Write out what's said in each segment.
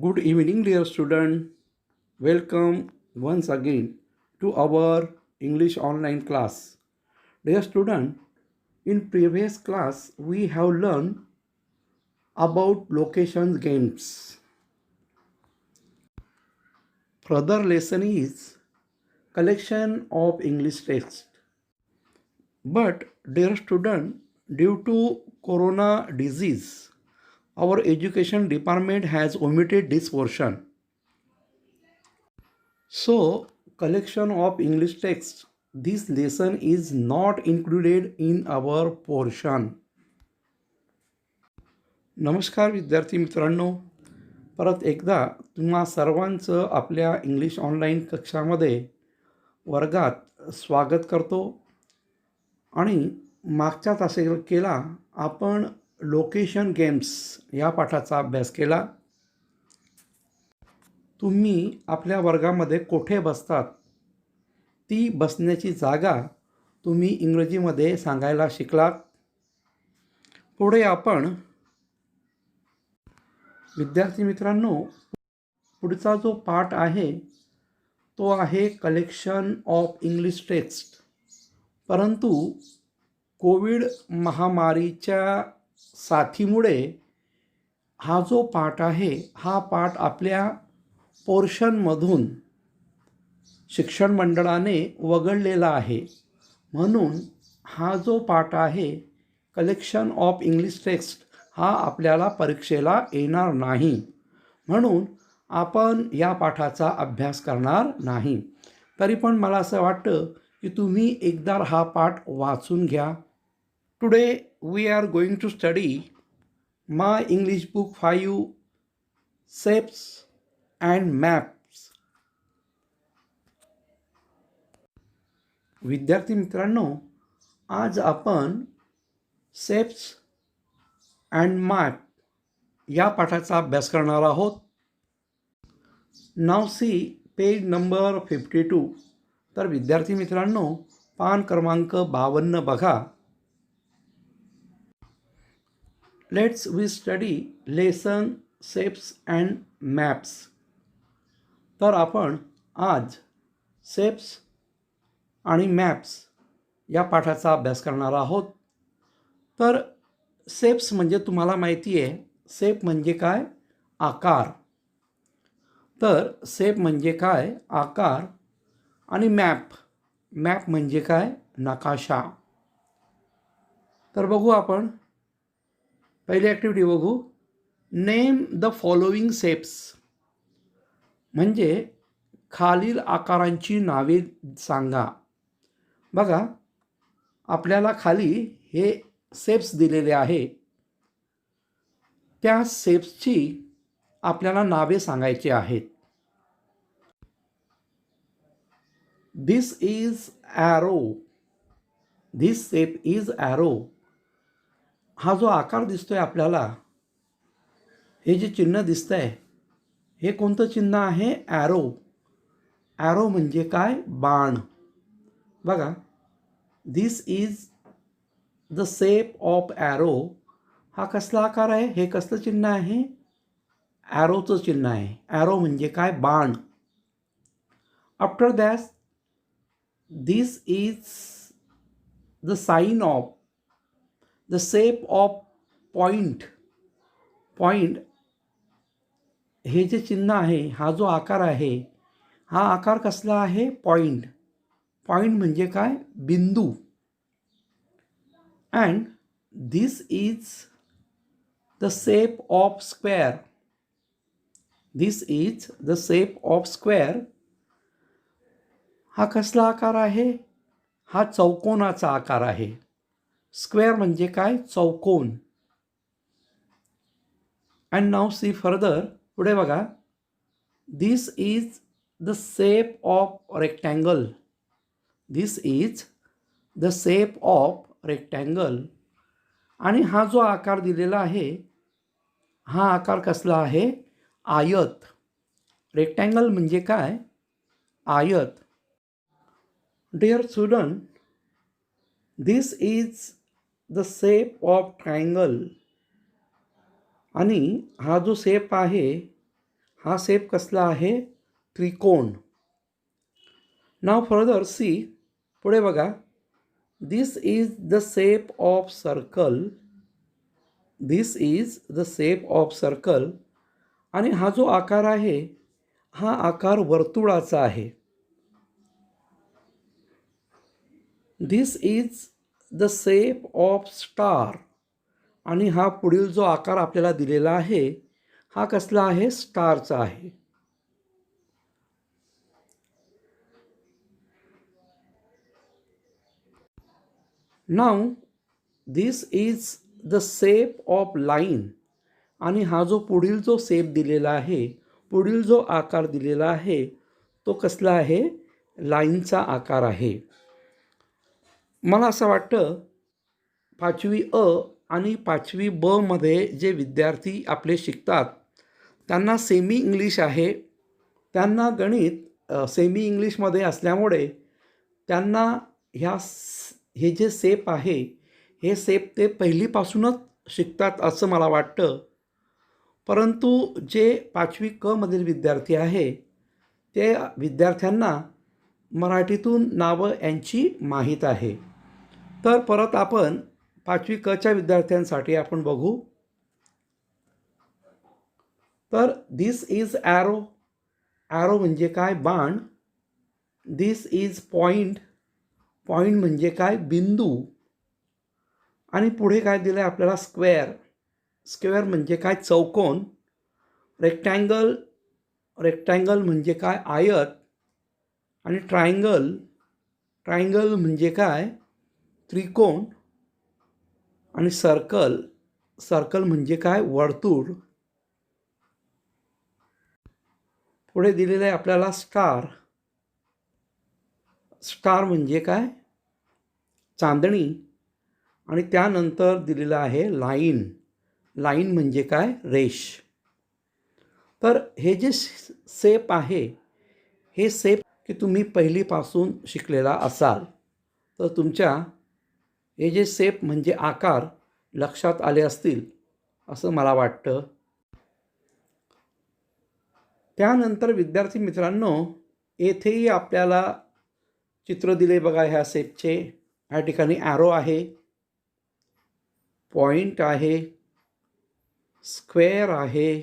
Good evening, dear student. Welcome once again to our English online class. Dear student, in previous class we have learned about location games. Further lesson is collection of English text. But dear student, due to corona disease, our education department has omitted this portion. So, collection of English text. This lesson is not included in our portion. नमस्कार विद्यार्थी मित्रांनो, परत एकदा तुम्हा सर्वांचं आपल्या English online कक्षामध्ये वर्गात स्वागत करतो. आणि मागच्या तासिकेला आपण लोकेशन गेम्स या पाठाचा अभ्यास केला. तुम्ही आपल्या वर्गामध्ये कोठे बसतात ती बसण्याची जागा तुम्ही इंग्रजीमध्ये सांगायला शिकलात. पुढे आपण विद्यार्थी मित्रांनो पुढचा जो पाठ आहे तो आहे कलेक्शन ऑफ इंग्लिश टेक्स्ट. परंतु कोविड महामारीच्या साथीमुळे हा जो पाठ आहे हा पाठ आपल्या पोर्शनमधून शिक्षण मंडळाने वगळलेला आहे. म्हणून हा जो पाठ आहे कलेक्शन ऑफ इंग्लिश टेक्स्ट हा आपल्याला परीक्षेला येणार नाही. म्हणून आपण या पाठाचा अभ्यास करणार नाही. तरी पण मला असं वाटतं की तुम्ही एकदा हा पाठ वाचून घ्या. Today we are going to study my English book 5 shapes and maps. विद्यार्थी मित्रांनो, आज आपण शेप्स अँड मॅप या पाठाचा अभ्यास करणार आहोत. नाव सी पेज नंबर 52. तर विद्यार्थी मित्रांनो पान क्रमांक 52 बघा. Let's we study lesson shapes and maps. तर आपण आज शेप्स आणि मॅप्स या पाठाचा अभ्यास करणार आहोत. तर शेप्स म्हणजे तुम्हाला माहिती आहे, शेप म्हणजे काय? आकार. तर शेप म्हणजे काय? आकार. आणि मॅप म्हणजे काय? नकाशा. तर बघू आपण पहिली ॲक्टिव्हिटी बघू. Name the following shapes. म्हणजे खालील आकारांची नावे सांगा. बघा आपल्याला खाली हे शेप्स दिलेले आहे. त्या शेप्सची आपल्याला नावे सांगायची आहेत. This is arrow. This shape is arrow. हा जो आकार दिसतोय आपल्याला, हे जे चिन्ह दिसतंय हे कोणतं चिन्ह आहे? ॲरो. ॲरो म्हणजे काय? बाण. बघा this is the shape of arrow. हा कसला आकार आहे? हे कसलं चिन्ह आहे? ॲरोचं चिन्ह आहे. ॲरो म्हणजे काय? बाण. After that this is the sign of the shape of point. Point हे जे चिन्ह आहे, हा जो आकार आहे, हा आकार कसला आहे? पॉइंट. पॉइंट म्हणजे काय? बिंदू. And this is the shape of square. This is the shape of square. हा कसला आकार आहे? हा चौकोनाचा आकार आहे. स्क्वेअर म्हणजे काय? चौकोन. अँड नाव सी फर्दर. पुढे बघा. This is the shape of rectangle. This is the shape of rectangle. आणि हा जो आकार दिलेला आहे, हा आकार कसला आहे? आयत. रेक्टँगल म्हणजे काय? आयत. Dear student, this is the shape of triangle. आणि हा जो शेप आहे हा शेप कसला आहे? त्रिकोण. नाव फर्दर सी, पुढे बघा. This is the shape of circle. This is the shape of circle. आणि हा जो आकार आहे हा आकार वर्तुळाचा आहे. This is the shape of star. आणि हा पुढील जो आकार आपल्याला दिलेला आहे हा कसला आहे? स्टारचा आहे. नाव this is the shape of line. आणि हा जो पुढील जो शेप दिलेला आहे, पुढील जो आकार दिलेला आहे तो कसला आहे? लाईनचा आकार आहे. मला असं वाटतं 5वी अ आणि 5वी ब मध्ये जे विद्यार्थी आपले शिकतात त्यांना सेमी इंग्लिश आहे. त्यांना गणित सेमी इंग्लिशमध्ये असल्यामुळे त्यांना हे जे शेप आहे हे शेप ते पहिलीपासूनच शिकतात असं मला वाटतं. परंतु जे 5वी क मधील विद्यार्थी आहे ते विद्यार्थ्यांना मराठीतून नावं यांची माहीत आहे. तर परत आपण 5वी कच्या विद्यार्थ्यांसाठी आपण बघू. तर दिस इज ॲरो. ॲरो म्हणजे काय? बाण. दिस इज पॉईंट. पॉईंट म्हणजे काय? बिंदू. आणि पुढे काय दिलं आहे आपल्याला? स्क्वेअर. स्क्वेअर म्हणजे काय? चौकोन. रेक्टँगल. रेक्टँगल म्हणजे काय? आयत. आणि ट्रायंगल. ट्रायंगल म्हणजे काय? त्रिकोण. आणि सर्कल. सर्कल म्हणजे काय? वर्तुळ. पुढे दिलेलं आहे आपल्याला स्टार. स्टार म्हणजे काय? चांदणी. आणि त्यानंतर दिलेलं आहे लाईन. लाईन म्हणजे काय? रेष. तर हे जे शेप आहे हे शेप की तुम्ही पहिलीपासून शिकलेला असाल तर तुमच्या हे जे शेप म्हणजे आकार लक्षात आले असतील असं मला वाटतं. त्यानंतर विद्यार्थी मित्रांनो येथेही आपल्याला चित्र दिले बघा ह्या शेपचे. ह्या ठिकाणी ॲरो आहे, पॉईंट आहे, स्क्वेअर आहे,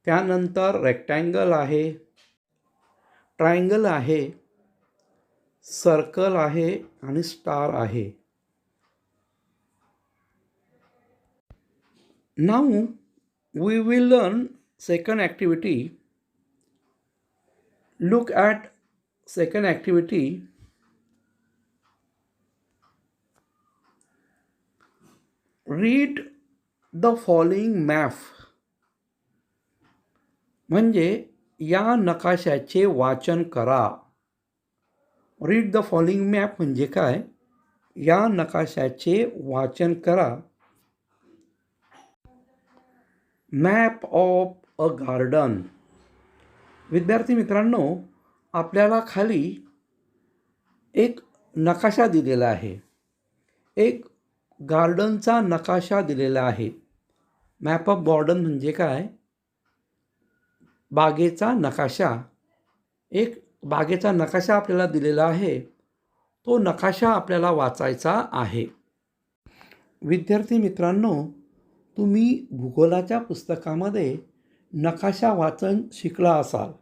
त्यानंतर रेक्टँगल आहे, ट्रायंगल आहे, सर्कल आहे आणि स्टार आहे. Now we will learn second activity. Look at second activity. Read the following map. म्हणजे या नकाशाचे वाचन करा. रीड द फॉलोइंग मॅप म्हणजे काय? या नकाशाचे वाचन करा. Map of a garden. विद्यार्थी मित्रांनो आपल्याला खाली एक नकाशा दिलेला आहे. एक गार्डनचा नकाशा दिलेला आहे. मॅप ऑफ गार्डन म्हणजे काय? बागेचा नकाशा. एक बागेचा नकाशा आपल्याला दिलेला आहे. तो नकाशा आपल्याला वाचायचा आहे. विद्यार्थी मित्रांनो तुम्ही भूगोलाच्या पुस्तकामध्ये नकाशा वाचन शिकला असाल.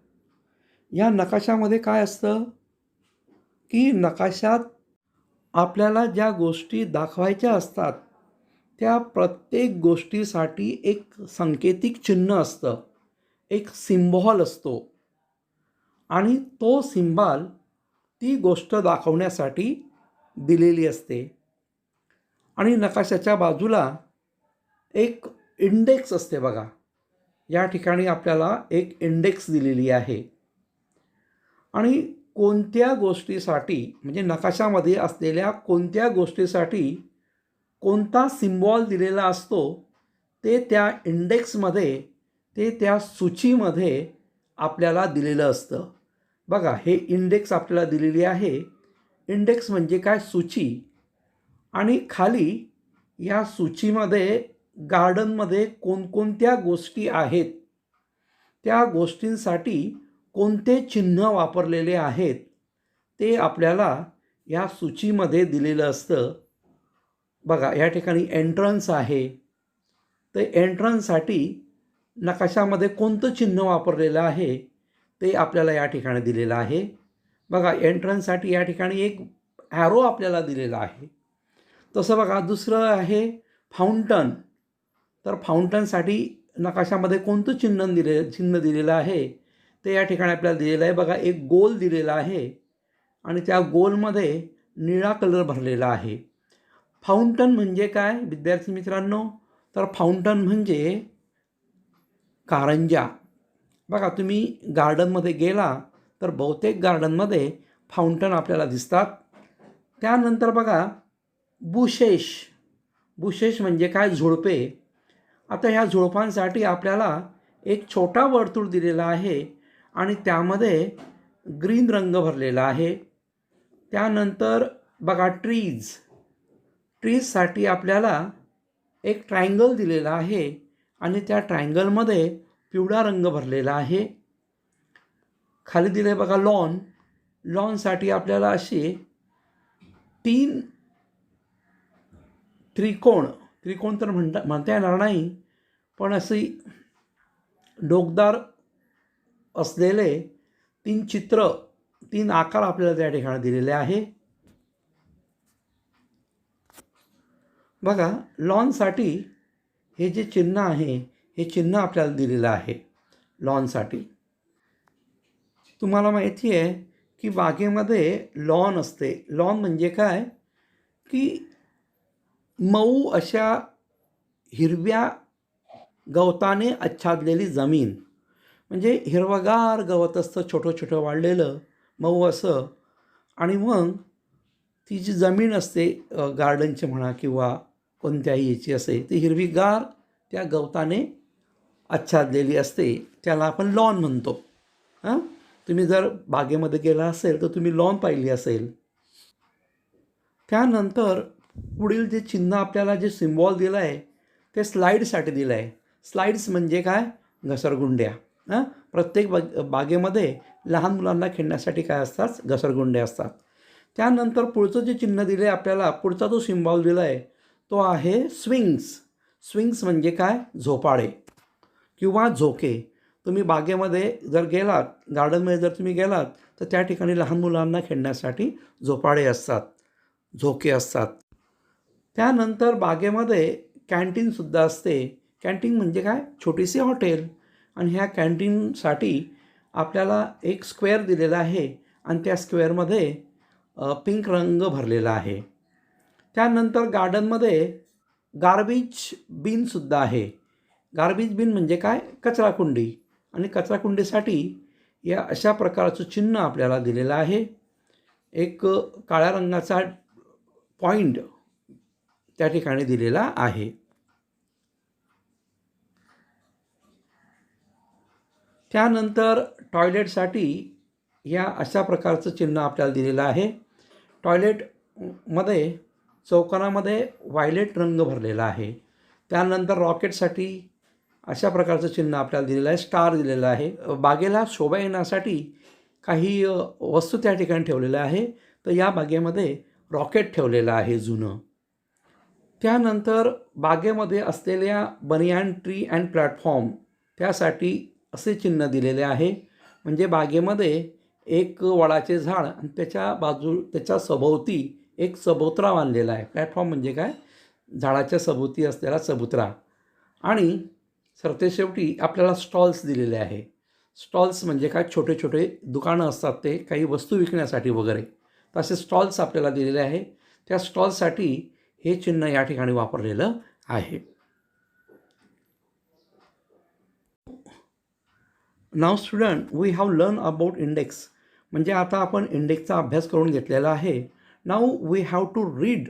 या नकाशामध्ये काय असतं की नकाशात आपल्याला ज्या गोष्टी दाखवायच्या असतात त्या प्रत्येक गोष्टीसाठी एक सांकेतिक चिन्ह असतं, एक सिम्बॉल असतो. आणि तो सिम्बॉल ती गोष्ट दाखवण्यासाठी दिलेली असते. आणि नकाशाच्या बाजूला एक इंडेक्स असते बघा. या ठिकाणी आपल्याला एक इंडेक्स दिलेली आहे. आणि कोणत्या गोष्टीसाठी म्हणजे नकाशामध्ये असलेल्या कोणत्या गोष्टीसाठी कोणता सिम्बॉल दिलेला असतो ते त्या इंडेक्समध्ये, ते त्या सूचीमध्ये आपल्याला दिलेलं असतं. बघा हे इंडेक्स आपल्याला दिलेली आहे. इंडेक्स म्हणजे काय? सूची. आणि खाली या सूचीमध्ये गार्डनमध्ये कोणकोणत्या गोष्टी आहेत, त्या गोष्टींसाठी कोणते चिन्ह वापरलेले आहेत ते आपल्याला या सूचीमध्ये दिलेलं असतं. बघा, या ठिकाणी एंट्रन्स आहे, तर एंट्रन्ससाठी नकाशामध्ये कोणतं चिन्ह वापरलेलं आहे ते आपल्याला या ठिकाणी दिलेलं आहे. बघा, एंट्रन्ससाठी या ठिकाणी एक ॲरो आपल्याला दिलेला आहे. तसं बघा, दुसरं आहे फाउंटन. तर फाउंटनसाठी नकाशामध्ये कोणतं चिन्ह दिलेलं आहे ते या ठिकाणी आपल्याला दिलेलं आहे. बघा, एक गोल दिलेला आहे आणि त्या गोलमध्ये निळा कलर भरलेला आहे. फाउंटन म्हणजे काय विद्यार्थी मित्रांनो? तर फाउंटन म्हणजे कारंजा. बघा, तुम्ही गार्डनमध्ये गेला तर बहुतेक गार्डनमध्ये फाउंटन आपल्याला दिसतात. त्यानंतर बघा, बुशेस. बुशेस म्हणजे काय? झुडपे. आता ह्या झुडपांसाठी आपल्याला एक छोटा वर्तुळ दिलेला आहे आणि त्यामध्ये ग्रीन रंग भरलेला आहे. त्यानंतर बघा, ट्रीजसाठी आपल्याला एक ट्रायंगल दिलेला आहे आणि त्या ट्रायंगलमध्ये पिवळा रंग भरलेला आहे. खाली दिले बघा लॉनसाठी आपल्याला असे 3 त्रिकोण तर म्हणता येणार नाही, पण अशी डोकदार असलेले 3 आकार आपल्याला त्या ठिकाणी दिलेले आहे. बघा, लॉनसाठी हे जे चिन्ह आहे, हे चिन्ह आपल्याला दिलेलं आहे लॉनसाठी. तुम्हाला माहिती आहे की बागेमध्ये लॉन असते. लॉन म्हणजे काय? की मऊ अशा हिरव्या गवताने आच्छादलेली जमीन. म्हणजे हिरवगार गवत असतं, छोटं वाढलेलं मऊ असं. आणि मग ती जी जमीन असते गार्डनची म्हणा किंवा कोणत्याही याची असे, ती हिरवीगार त्या गवताने आच्छादलेली असते. त्याला आपण लॉन म्हणतो. हां, तुम्ही जर बागेमध्ये गेला असेल तर तुम्ही लॉन पाहिली असेल. त्यानंतर पुढील जे चिन्ह आपल्याला जे सिम्बॉल दिलं आहे ते स्लाईडसाठी दिलं आहे. स्लाईड्स म्हणजे काय? घसरगुंड्या. प्रत्येक बागेमध्ये लहान मुलांना खेळण्यासाठी काय असतात? घसरगुंड्या असतात. त्यानंतर पुढचं जे चिन्ह दिलं आहे आपल्याला, पुढचा जो सिम्बॉल दिला आहे तो आहे स्विंग्स म्हणजे काय? झोपाळे किंवा झोके. तुम्ही बागेमध्ये जर गेलात, गार्डनमध्ये जर तुम्ही गेलात तर त्या ठिकाणी लहान मुलांना खेळण्यासाठी झोपाळे असतात, झोके असतात. त्यानंतर बागेमध्ये कॅन्टीनसुद्धा असते. कॅन्टीन म्हणजे काय? छोटीशी हॉटेल. आणि ह्या कॅन्टीनसाठी आपल्याला एक स्क्वेअर दिलेला आहे आणि त्या स्क्वेअरमध्ये पिंक रंग भरलेला आहे. त्यानंतर गार्डनमध्ये गार्बेज बिनसुद्धा आहे. गार्बेज बिन म्हणजे काय? कचराकुंडी. आणि कचराकुंडीसाठी या अशा प्रकारचं चिन्ह आपल्याला दिलेलं आहे. एक काळ्या रंगाचा पॉईंट त्या ठिकाणी दिलेला आहे. त्यानंतर टॉयलेटसाठी या अशा प्रकारचं चिन्ह आपल्याला दिलेलं आहे. टॉयलेटमध्ये चौकोनामध्ये व्हायलेट रंग भरलेला आहे. त्यानंतर रॉकेटसाठी अशा प्रकारचं चिन्ह आपल्याला दिलेलं आहे, स्टार दिलेला आहे. बागेला शोभा येण्यासाठी काही वस्तू त्या ठिकाणी ठेवलेल्या आहे. तर या बागेमध्ये रॉकेट ठेवलेलं आहे जुनं. त्यानंतर बागेमध्ये असलेल्या बनियान ट्री अँड प्लॅटफॉर्म त्यासाठी असे चिन्ह दिलेले आहे. म्हणजे बागेमध्ये एक वडाचे झाड आणि त्याच्या सभोवती एक चबुतरा बांधलेला आहे. प्लॅटफॉर्म म्हणजे काय? झाडाच्या सभोवती असलेला चबुतरा. आणि सरतेशेवटी आपल्याला स्टॉल्स दिलेले आहे. स्टॉल्स म्हणजे काय? छोटे दुकानं असतात, ते काही वस्तू विकण्यासाठी वगैरे. तसे स्टॉल्स आपल्याला दिलेले आहे. त्या स्टॉल्ससाठी हे चिन्ह या ठिकाणी वापरलेलं आहे. नाव student, we have learn about index. म्हणजे आता आपण इंडेक्सचा अभ्यास करून घेतलेला आहे. Now we have to read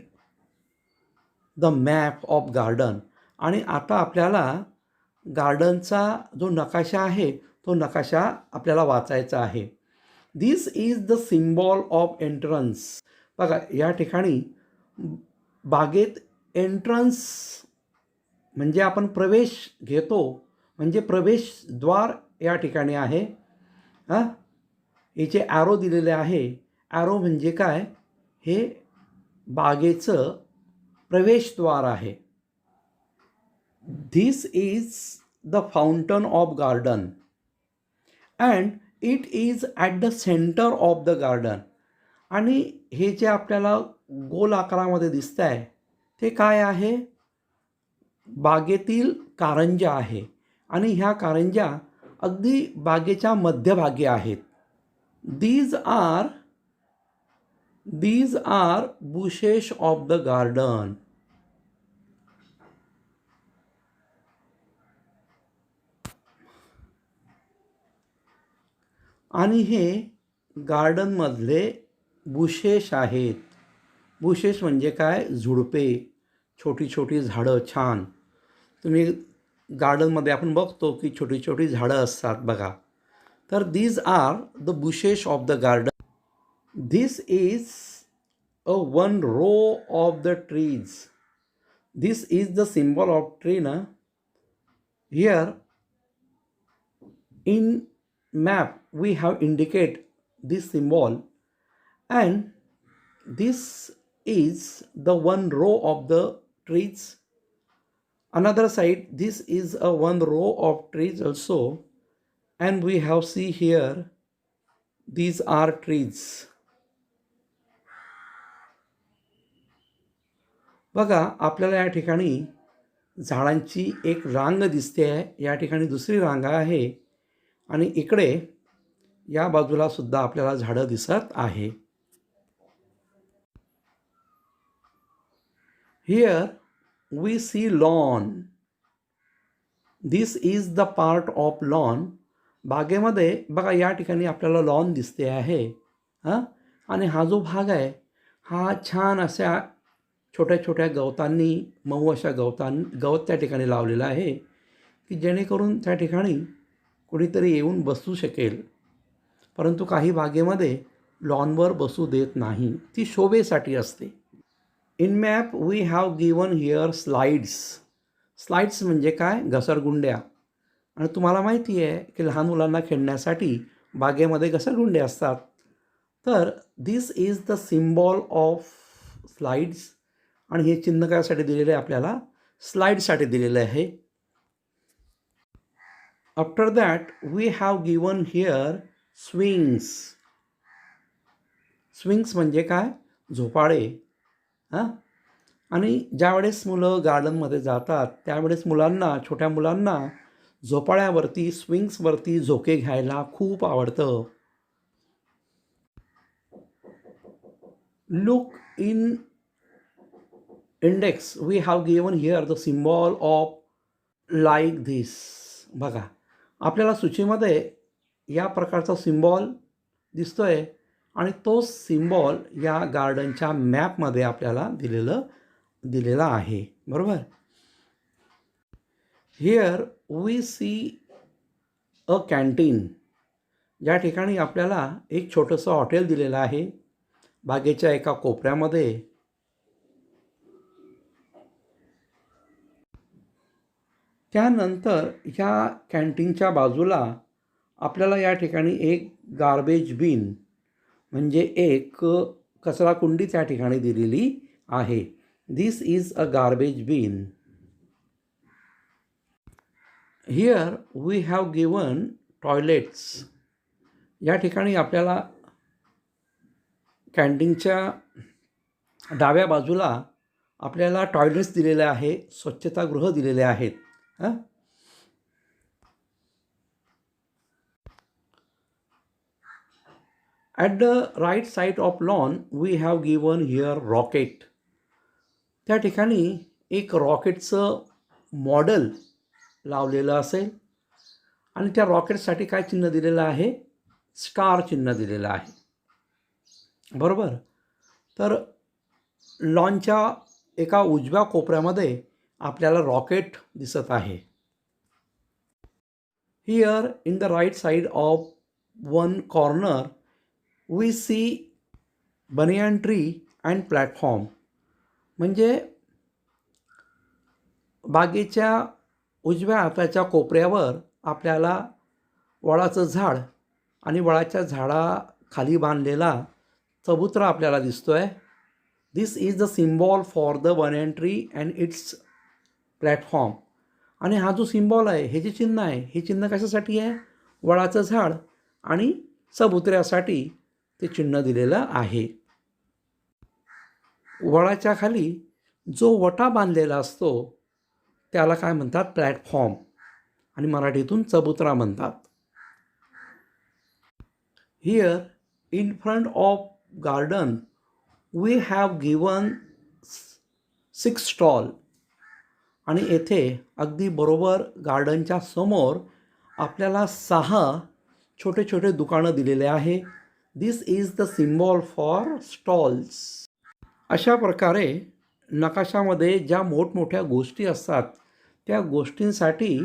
the map of garden. आणि आता आपल्याला गार्डनचा जो नकाशा आहे तो नकाशा आपल्याला वाचायचा आहे. This is the symbol of entrance. बघा, या ठिकाणी बागेत एंट्रन्स म्हणजे आपण प्रवेश घेतो, म्हणजे प्रवेशद्वार या ठिकाणी आहे. हां, याचे ॲरो दिलेले आहे. ॲरो म्हणजे काय? हे बागेचं प्रवेशद्वार आहे. This is the fountain of garden and it is at the centre of the garden. आणि हे जे आपल्याला गोल आकारामध्ये दिसतं आहे ते काय आहे? बागेतील कारंजा आहे आणि ह्या कारंजा अगदी बागेच्या मध्यभागी आहेत. These are bushes of the garden. आणि हे गार्डनमधले बुशेस आहेत. बुशेस म्हणजे काय? झुडपे, छोटी छोटी झाडं. छान. तुम्ही गार्डनमध्ये आपण बघतो की छोटी छोटी झाडं असतात बघा. तर these are the bushes of the garden. This is a one row of the trees. This is the symbol of tree ना. Here in map we have indicate this symbol, and this is the one row of the trees. Another side, this is a one row of trees also, and we have see here these are trees. बघा, आपल्याला या ठिकाणी झाडांची एक रांग दिसते आहे. या ठिकाणी दुसरी रांग आहे आणि इकडे या बाजूला सुद्धा आपल्याला झाडं दिसत आहे. Here we see lawn. This is the part of lawn. बागेमध्ये बघा या ठिकाणी आपल्याला लॉन दिसते आहे. हां, आणि हा जो भाग आहे हा छान अशा छोट्या छोट्या गवतांनी, मऊ अशा गवत त्या ठिकाणी लावलेलं आहे की जेणेकरून त्या ठिकाणी कोणीतरी येऊन बसू शकेल. परंतु काही बागेमध्ये लॉनवर बसू देत नाही, ती शोभेसाठी असते. In map we have given here slides. Slides म्हणजे काय? घसरगुंड्या. आणि तुम्हाला माहिती आहे की लहान मुलांना खेळण्यासाठी बागेमध्ये घसरगुंड्या असतात. तर this is the symbol of slides. आणि हे चिन्ह कशासाठी दिलेलं आहे? आपल्याला स्लाइडसाठी दिलेलं आहे. After that we have given here swings. Swings म्हणजे काय? झोपाळे. हां, आणि ज्यावेळेस मुलं गार्डनमध्ये जातात त्यावेळेस छोट्या मुलांना झोपाळ्यावरती, स्विंग्सवरती झोके घ्यायला खूप आवडतं. Look in index we have given here the symbol of like this. बघा, आपल्याला सूचीमध्ये या प्रकारचा सिम्बॉल दिसतोय आणि तो सिम्बॉल या गार्डनच्या मॅपमध्ये आपल्याला दिलेला आहे. बरोबर. Here we see a canteen. या ठिकाणी आपल्याला एक छोटंसं हॉटेल दिलेलं आहे बागेच्या एका कोपऱ्यामध्ये. त्यानंतर ह्या कॅन्टीनच्या बाजूला आपल्याला या ठिकाणी एक गार्बेज बिन म्हणजे एक कचराकुंडी त्या ठिकाणी दिलेली आहे. This is a garbage bin. Here we have given toilets. या ठिकाणी आपल्याला कॅन्टीनच्या डाव्या बाजूला आपल्याला टॉयलेट्स दिलेले आहे, स्वच्छतागृह दिलेले आहेत. At the right side of lawn we have given here rocket. त्या ठिकाणी एक रॉकेटचं मॉडेल लावलेलं असेल आणि त्या रॉकेटसाठी काय चिन्ह दिलेलं आहे? स्टार चिन्ह दिलेलं आहे. बरोबर. तर लॉनच्या एका उजव्या कोपऱ्यामध्ये आपल्याला रॉकेट दिसत आहे. Here in the right side of one corner we see banyan tree and platform. म्हणजे बागेच्या उजव्या हाताच्या कोपऱ्यावर आपल्याला वडाचं झाड आणि वडाच्या झाडाखाली बांधलेला चबुतरा आपल्याला दिसतो आहे. This is the symbol for the 1 and 3 and it's platform. आणि हा जो सिम्बॉल आहे, हे जे चिन्ह आहे, हे चिन्ह कशासाठी आहे? वडाचं झाड आणि चबुतऱ्यासाठी ते चिन्ह दिलेलं आहे. वडाच्या खाली जो वटा बांधलेला असतो त्याला काय म्हणतात? प्लॅटफॉर्म, आणि मराठीतून चबुतरा म्हणतात. Here in front of garden we have given 6 stall. आणि येथे अगदी बरोबर गार्डनच्या समोर आपल्याला 6 छोटे छोटे दुकानं दिलेले आहे. This is the symbol for stalls. अशा प्रकारे नकाशामध्ये ज्या मोठमोठ्या गोष्टी असतात त्या गोष्टींसाठी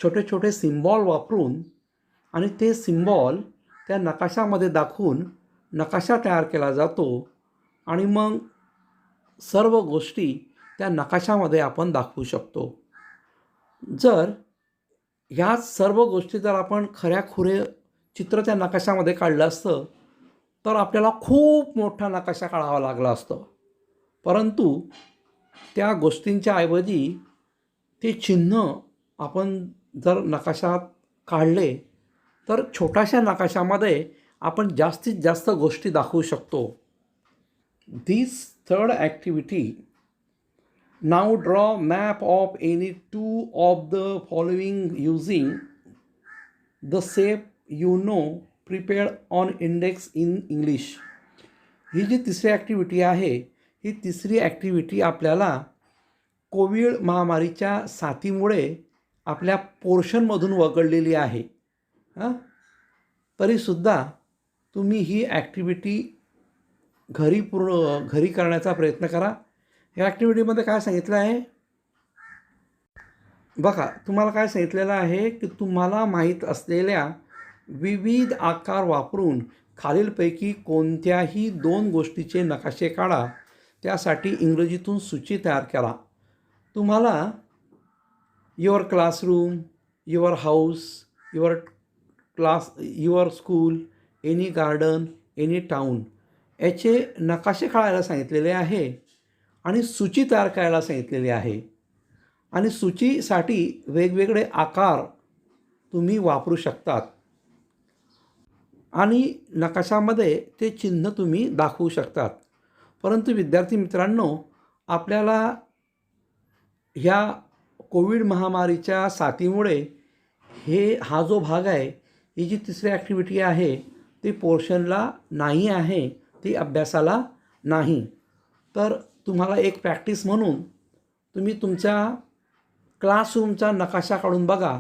छोटे छोटे सिम्बॉल वापरून आणि ते सिम्बॉल त्या नकाशामध्ये दाखवून नकाशा तयार केला जातो आणि मग सर्व गोष्टी त्या नकाशामध्ये आपण दाखवू शकतो. जर ह्या सर्व गोष्टी जर आपण खऱ्याखुरे चित्र त्या नकाशामध्ये काढलं असतं तर आपल्याला खूप मोठा नकाशा काढावा लागला असतं. परंतु त्या गोष्टींच्या ऐवजी ते चिन्ह आपण जर नकाशात काढले तर छोट्याशा नकाशामध्ये आपण जास्तीत जास्त गोष्टी दाखवू शकतो. This third activity. नाव draw map of any 2 of the following using the shape you know prepared on index in English. ही जी तिसरी ॲक्टिव्हिटी आहे, ही तिसरी ॲक्टिव्हिटी आपल्याला कोविड महामारीच्या साथीमुळे आपल्या पोर्शनमधून वगळलेली आहे. तरीसुद्धा तुम्ही ही ॲक्टिव्हिटी घरी करण्याचा प्रयत्न करा. या ॲक्टिव्हिटीमध्ये काय सांगितलं आहे बघा, तुम्हाला काय सांगितलेलं आहे की तुम्हाला माहीत असलेल्या विविध आकार वापरून खालीलपैकी कोणत्याही 2 गोष्टीचे नकाशे काढा. त्यासाठी इंग्रजीतून सूची तयार करा. तुम्हाला your classroom, your house, your school, any garden, any town याचे नकाशे काढायला सांगितलेले आहे आणि सूची तयार करायला सांगितलेली आहे. आणि सूचीसाठी वेगवेगळे आकार तुम्ही वापरू शकतात आणि नकाशामध्ये ते चिन्ह तुम्ही दाखवू शकतात. परंतु विद्यार्थी मित्रांनो, आपल्याला ह्या कोविड महामारीच्या साथीमुळे हा जो भाग आहे, ही जी तिसरी ॲक्टिव्हिटी आहे ती पोर्शनला नाही आहे, ती अभ्यासाला नाही. तर तुम्हाला एक प्रॅक्टिस म्हणून तुम्ही तुमच्या क्लासरूमचा नकाशा काढून बघा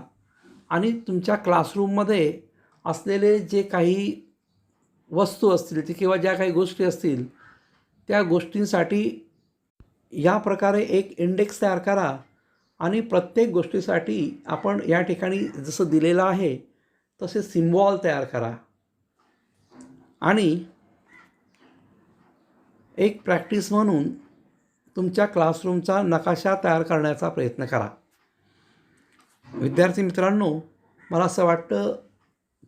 आणि तुमच्या क्लासरूममध्ये असलेले जे काही वस्तू असतील किंवा ज्या काही गोष्टी असतील त्या गोष्टींसाठी या प्रकारे एक इंडेक्स तयार करा आणि प्रत्येक गोष्टीसाठी आपण या ठिकाणी जसं दिलेलं आहे तसे सिम्बॉल तयार करा आणि एक प्रॅक्टिस म्हणून तुमच्या क्लासरूमचा नकाशा तयार करण्याचा प्रयत्न करा. विद्यार्थी मित्रांनो, मला असं वाटतं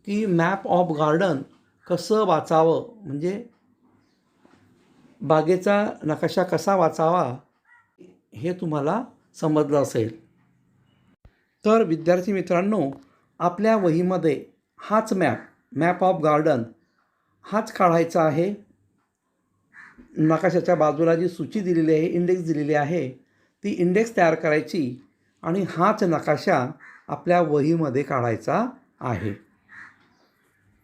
की मॅप ऑफ गार्डन कसं वाचावं, म्हणजे बागेचा नकाशा कसा वाचावा हे तुम्हाला समजलं असेल. तर विद्यार्थी मित्रांनो, आपल्या वहीमध्ये हाच मॅप ऑफ गार्डन हाच काढायचा आहे. नकाशाच्या बाजूला जी सूची दिलेली आहे, इंडेक्स दिलेली आहे, ती इंडेक्स तयार करायची आणि हाच नकाशा आपल्या वहीमध्ये काढायचा आहे.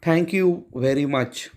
Thank you very much.